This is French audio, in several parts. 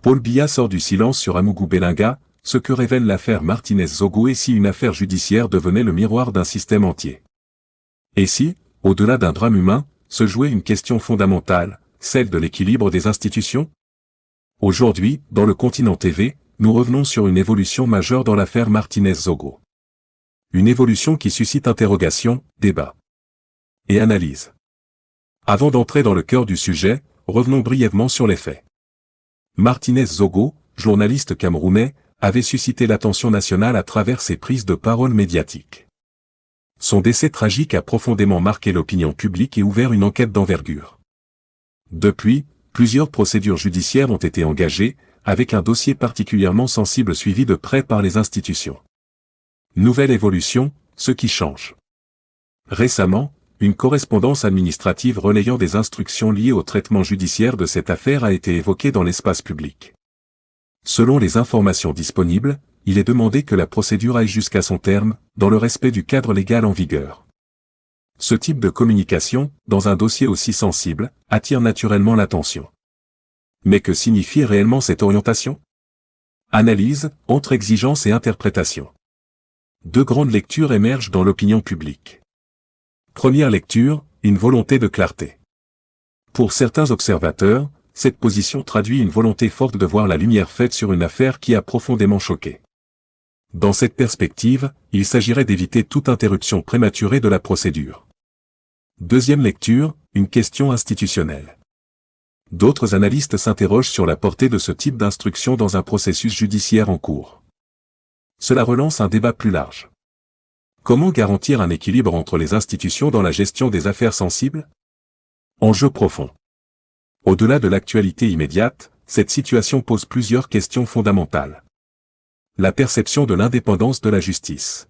Paul Biya sort du silence sur Amougou Bellinga, ce que révèle l'affaire Martinez-Zogo et si une affaire judiciaire devenait le miroir d'un système entier. Et si, au-delà d'un drame humain, se jouait une question fondamentale, celle de l'équilibre des institutions? Aujourd'hui, dans le Continent TV, nous revenons sur une évolution majeure dans l'affaire Martinez-Zogo. Une évolution qui suscite interrogation, débat et analyse. Avant d'entrer dans le cœur du sujet, revenons brièvement sur les faits. Martinez-Zogo, journaliste camerounais, avait suscité l'attention nationale à travers ses prises de parole médiatiques. Son décès tragique a profondément marqué l'opinion publique et ouvert une enquête d'envergure. Depuis, plusieurs procédures judiciaires ont été engagées, avec un dossier particulièrement sensible suivi de près par les institutions. Nouvelle évolution, ce qui change. Récemment, une correspondance administrative relayant des instructions liées au traitement judiciaire de cette affaire a été évoquée dans l'espace public. Selon les informations disponibles, il est demandé que la procédure aille jusqu'à son terme, dans le respect du cadre légal en vigueur. Ce type de communication, dans un dossier aussi sensible, attire naturellement l'attention. Mais que signifie réellement cette orientation? Analyse, entre exigence et interprétation. Deux grandes lectures émergent dans l'opinion publique. Première lecture, une volonté de clarté. Pour certains observateurs, cette position traduit une volonté forte de voir la lumière faite sur une affaire qui a profondément choqué. Dans cette perspective, il s'agirait d'éviter toute interruption prématurée de la procédure. Deuxième lecture, une question institutionnelle. D'autres analystes s'interrogent sur la portée de ce type d'instruction dans un processus judiciaire en cours. Cela relance un débat plus large. Comment garantir un équilibre entre les institutions dans la gestion des affaires sensibles? Enjeu profond. Au-delà de l'actualité immédiate, cette situation pose plusieurs questions fondamentales. La perception de l'indépendance de la justice.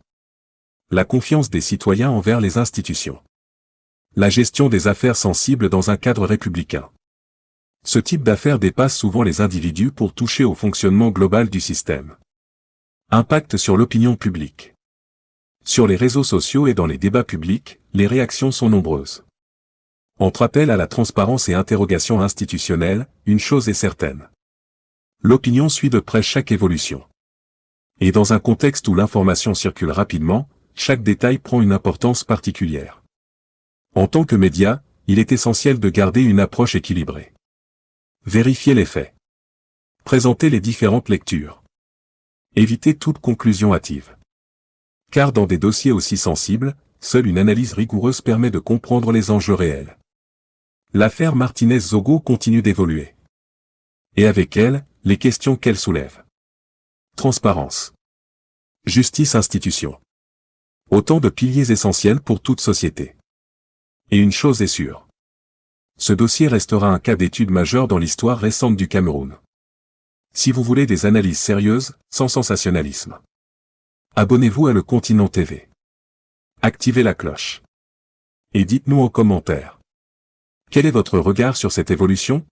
La confiance des citoyens envers les institutions. La gestion des affaires sensibles dans un cadre républicain. Ce type d'affaires dépasse souvent les individus pour toucher au fonctionnement global du système. Impact sur l'opinion publique. Sur les réseaux sociaux et dans les débats publics, les réactions sont nombreuses. Entre appel à la transparence et interrogation institutionnelle, une chose est certaine. L'opinion suit de près chaque évolution. Et dans un contexte où l'information circule rapidement, chaque détail prend une importance particulière. En tant que média, il est essentiel de garder une approche équilibrée. Vérifier les faits. Présenter les différentes lectures. Éviter toute conclusion hâtive. Car dans des dossiers aussi sensibles, seule une analyse rigoureuse permet de comprendre les enjeux réels. L'affaire Martinez-Zogo continue d'évoluer. Et avec elle, les questions qu'elle soulève. Transparence. Justice institution. Autant de piliers essentiels pour toute société. Et une chose est sûre. Ce dossier restera un cas d'étude majeur dans l'histoire récente du Cameroun. Si vous voulez des analyses sérieuses, sans sensationnalisme, abonnez-vous à Le Continent TV. Activez la cloche. Et dites-nous en commentaire. Quel est votre regard sur cette évolution?